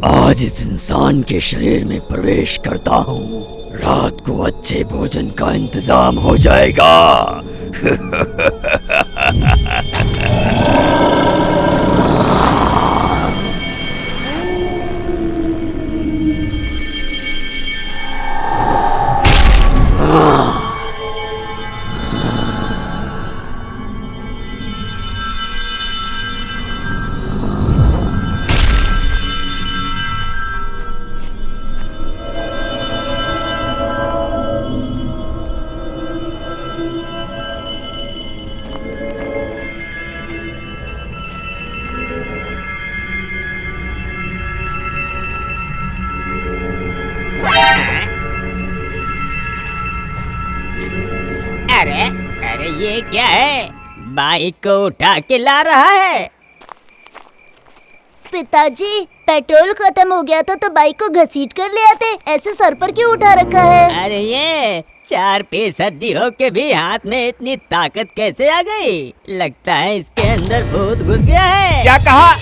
आज इस इंसान के शरीर में प्रवेश करता हूँ, रात को अच्छे भोजन का इंतजाम हो जाएगा। अरे अरे ये क्या है? बाइक को उठा के ला रहा है। पिताजी, पेट्रोल खत्म हो गया था तो बाइक को घसीट कर ले आते, ऐसे सर पर क्यों उठा रखा है? अरे ये 4 पीस हड्डी हो के भी हाथ में इतनी ताकत कैसे आ गई? लगता है इसके अंदर भूत घुस गया है। क्या कहा?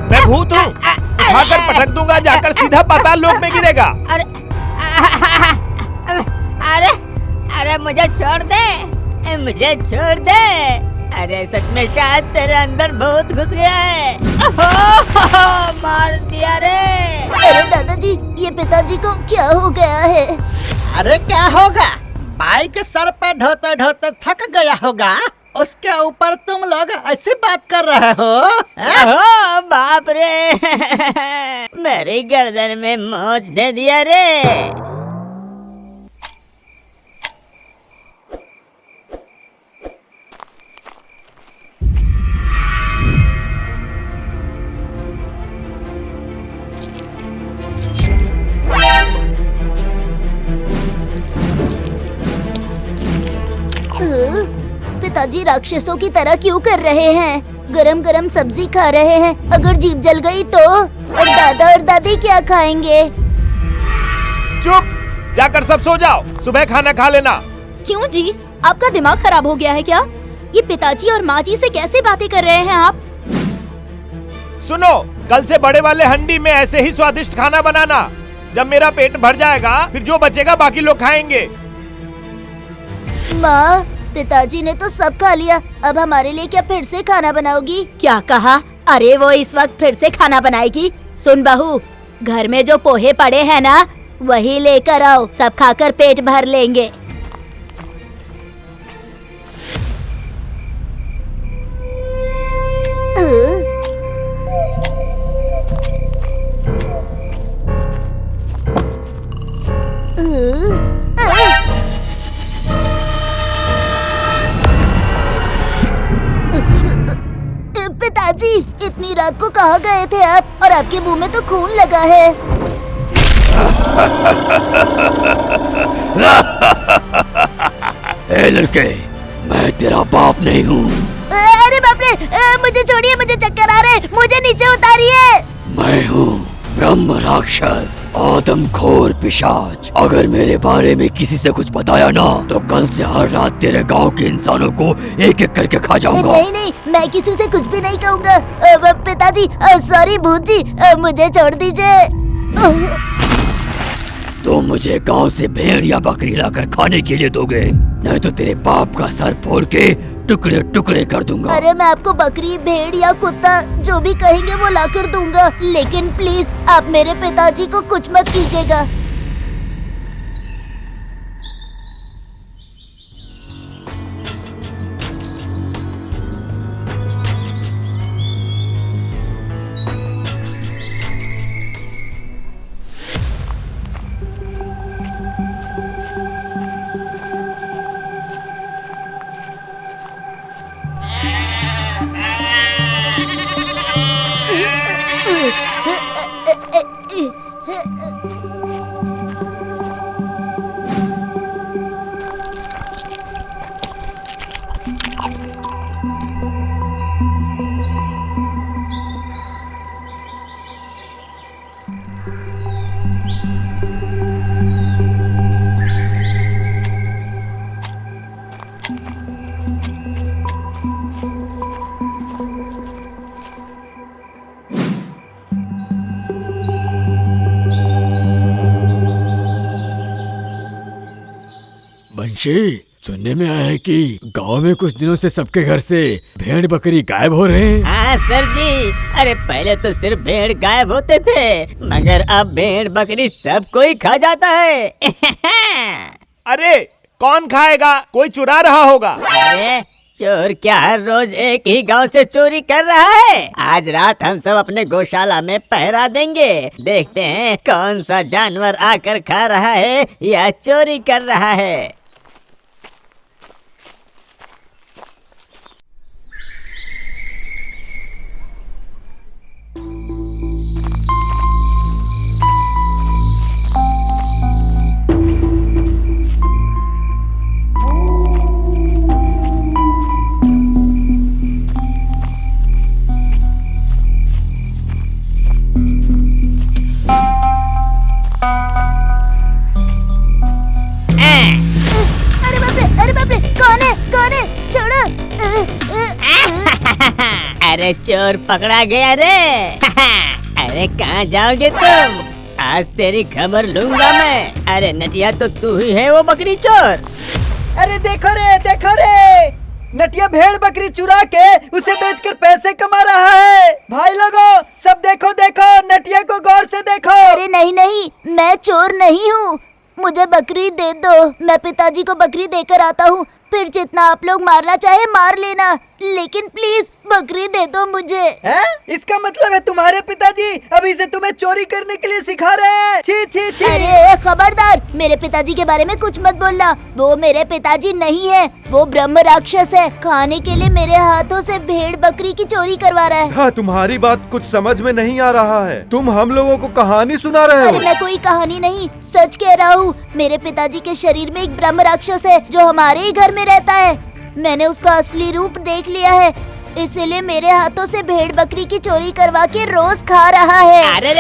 मैं भूत हूँ? उठाकर पटक दूंगा, जाकर सीधा पाताल लोक में गिरेगा। अरे अरे अरे मुझे छोड़ दे, मुझे छोड़ दे। अरे सच में शायद तेरे अंदर भूत घुस गया है। मार दिया रे। अरे दादाजी, ये पिताजी को क्या हो गया है? अरे क्या होगा? बाइक सर पे ढोते ढोते थक गया होगा, उसके ऊपर तुम लोग ऐसी बात कर रहे हो। ओह बाप रे। मेरी गर्दन में मोच दे दिया रे। पिताजी राक्षसों की तरह क्यों कर रहे हैं? गरम गरम सब्जी खा रहे हैं, अगर जीभ जल गई तो? और दादा और दादी क्या खाएंगे? चुप, जाकर सब सो जाओ, सुबह खाना खा लेना। क्यों जी, आपका दिमाग खराब हो गया है क्या? ये पिताजी और माँ जी से कैसे बातें कर रहे हैं आप? सुनो, कल से बड़े वाले हंडी में ऐसे ही स्वादिष्ट खाना बनाना। जब मेरा पेट भर जाएगा, फिर जो बचेगा बाकी लोग खाएंगे। माँ, पिताजी ने तो सब खा लिया, अब हमारे लिए क्या फिर से खाना बनाओगी? क्या कहा? अरे वो इस वक्त फिर से खाना बनाएगी? सुन बहू, घर में जो पोहे पड़े हैं ना, वही लेकर आओ, सब खाकर पेट भर लेंगे। पिताजी, इतनी रात को कहाँ गए थे आप? और आपके मुंह में तो खून लगा है। ए लड़के, मैं तेरा बाप नहीं हूँ। अरे बाप रे, मुझे छोड़िए, मुझे चक्कर आ रहे, मुझे नीचे उतारिए। मैं हूँ ब्रह्म राक्षस, आदमखोर पिशाच। अगर मेरे बारे में किसी से कुछ बताया ना, तो कल से हर रात तेरे गांव के इंसानों को एक एक करके खा जाऊंगा। नहीं नहीं, मैं किसी से कुछ भी नहीं कहूँगा। पिताजी, सॉरी भूत जी, मुझे छोड़ दीजिए। तो मुझे गांव से भेड़ या बकरी लाकर खाने के लिए दोगे, नहीं तो तेरे बाप का सर फोड़ के टुकड़े टुकड़े कर दूंगा। अरे मैं आपको बकरी, भेड़ या कुत्ता जो भी कहेंगे वो लाकर दूंगा, लेकिन प्लीज आप मेरे पिताजी को कुछ मत कीजिएगा। मुंशी, सुनने में आया है कि गांव में कुछ दिनों से सबके घर से भेड़ बकरी गायब हो रहे हैं। हाँ सर जी, अरे पहले तो सिर्फ भेड़ गायब होते थे, मगर अब भेड़ बकरी सब कोई खा जाता है। अरे कौन खाएगा? कोई चुरा रहा होगा। अरे चोर क्या हर रोज एक ही गांव से चोरी कर रहा है? आज रात हम सब अपने गौशाला में पहरा देंगे, देखते हैं कौन सा जानवर आकर खा रहा है या चोरी कर रहा है। अरे बाप रे, कौन है? छोड़ो। अरे चोर पकड़ा गया रे। अरे कहाँ जाओगे तुम? आज तेरी खबर लूंगा मैं। अरे नटिया तो तू ही है वो बकरी चोर। अरे देखो रे, नटिया भेड़ बकरी चुरा के उसे बेचकर पैसे कमा रहा है। भाई लोगों, सब देखो, नटिया को गौर से देखो। अरे नहीं, मैं चोर नहीं हूँ। मुझे बकरी दे दो, मैं पिताजी को बकरी देकर आता हूँ। फिर जितना आप लोग मारना चाहे मार लेना, लेकिन प्लीज बकरी दे दो मुझे। हैं? इसका मतलब है तुम्हारे पिताजी अभी से तुम्हें चोरी करने के लिए सिखा रहे हैं। छी। अरे खबरदार, मेरे पिताजी के बारे में कुछ मत बोलना। वो मेरे पिताजी नहीं है, वो ब्रह्म राक्षस है। खाने के लिए मेरे हाथों से भेड़ बकरी की चोरी करवा रहा है। हाँ, तुम्हारी बात कुछ समझ में नहीं आ रहा है। तुम हम लोगों को कहानी सुना रहे अरे हो। मैं कोई कहानी नहीं, सच कह रहा हूँ। मेरे पिताजी के शरीर में एक ब्रह्म राक्षस है जो हमारे ही घर में रहता है। मैंने उसका असली रूप देख लिया है, इसीलिए मेरे हाथों से भेड़ बकरी की चोरी करवा के रोज खा रहा है। अरे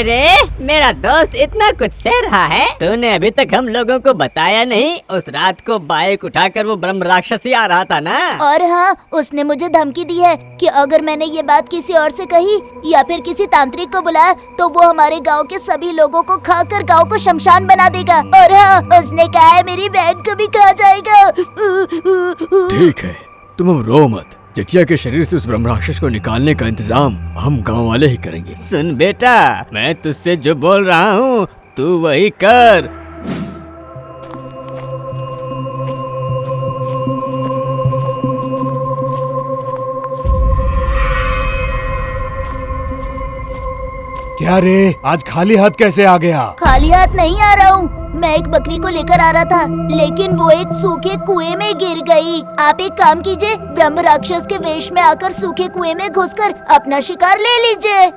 रे, मेरा दोस्त इतना कुछ सह रहा है, तूने अभी तक हम लोगों को बताया नहीं। उस रात को बाइक उठाकर वो ब्रह्म राक्षस ही आ रहा था ना। और हाँ, उसने मुझे धमकी दी है कि अगर मैंने ये बात किसी और से कही या फिर किसी तांत्रिक को बुलाया तो वो हमारे गांव के सभी लोगों को खाकर गांव को शमशान बना देगा। और हाँ, उसने कहा है मेरी बहन को भी खा जाएगा। ठीक है, तुम अब रो मत। जटिया के शरीर से उस ब्रह्म राक्षस को निकालने का इंतजाम हम गांव वाले ही करेंगे। सुन बेटा, मैं तुझसे जो बोल रहा हूँ तू वही कर। क्या रे, आज खाली हाथ कैसे आ गया? खाली हाथ नहीं आ रहा हूँ, मैं एक बकरी को लेकर आ रहा था, लेकिन वो एक सूखे कुएं में गिर गई। आप एक काम कीजिए, ब्रह्म राक्षस के वेश में आकर सूखे कुएं में घुसकर अपना शिकार ले लीजिए।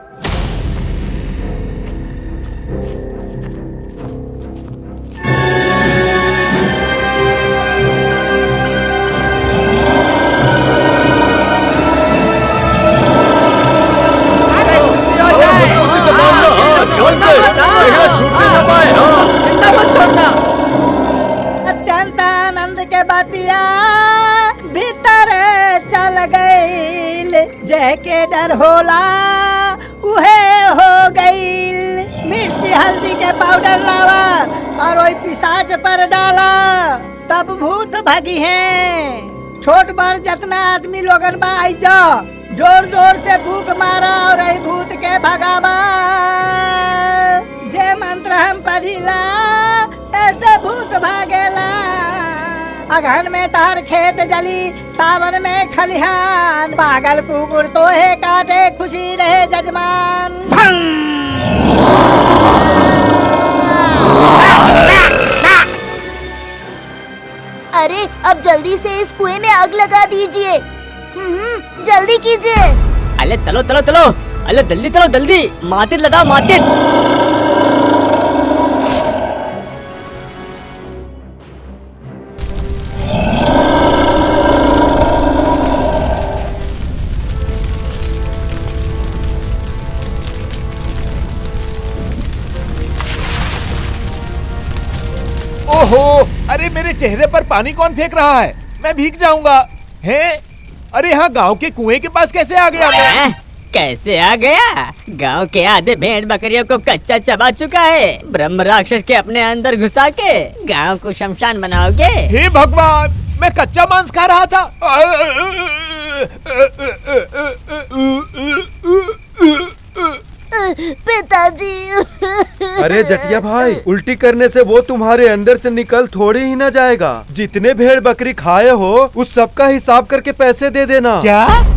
अत्यंत आनंद के बतिया भीतर चल गईल, जय के डर होला उहे हो गईल। मिर्ची हल्दी के पाउडर लावा और वही पिशाच पर डाला, तब भूत भागी है। छोट बड़ जितना आदमी लोगन बा आई जाओ, जोर जोर से फूक मारा और आई भूत के भगावा। जे मंत्र हम पढ़िला ऐसे भूत भागेला। अगहन में तार खेत जली, सावन में खलिहान, पागल कुकुर तो है काटे, खुशी रहे जजमान। अरे अब जल्दी से इस कुएं में आग लगा दीजिए। जल्दी कीजिए। अरे चलो, अरे जल्दी चलो, जल्दी मातित लगाओ, मातित। ओहो, अरे मेरे चेहरे पर पानी कौन फेंक रहा है? मैं भीग जाऊंगा। हैं? अरे यहाँ गांव के कुएं के पास कैसे आ गया मैं? कैसे आ गया? गांव के आधे भेड़ बकरियों को कच्चा चबा चुका है। ब्रह्म राक्षस के अपने अंदर घुसा के गांव को शमशान बनाओगे? हे भगवान, मैं कच्चा मांस खा रहा था। पिताजी। अरे जटिया भाई, उल्टी करने से वो तुम्हारे अंदर से निकल थोड़ी ही ना जाएगा। जितने भेड़ बकरी खाए हो उस सब का हिसाब करके पैसे दे देना। क्या?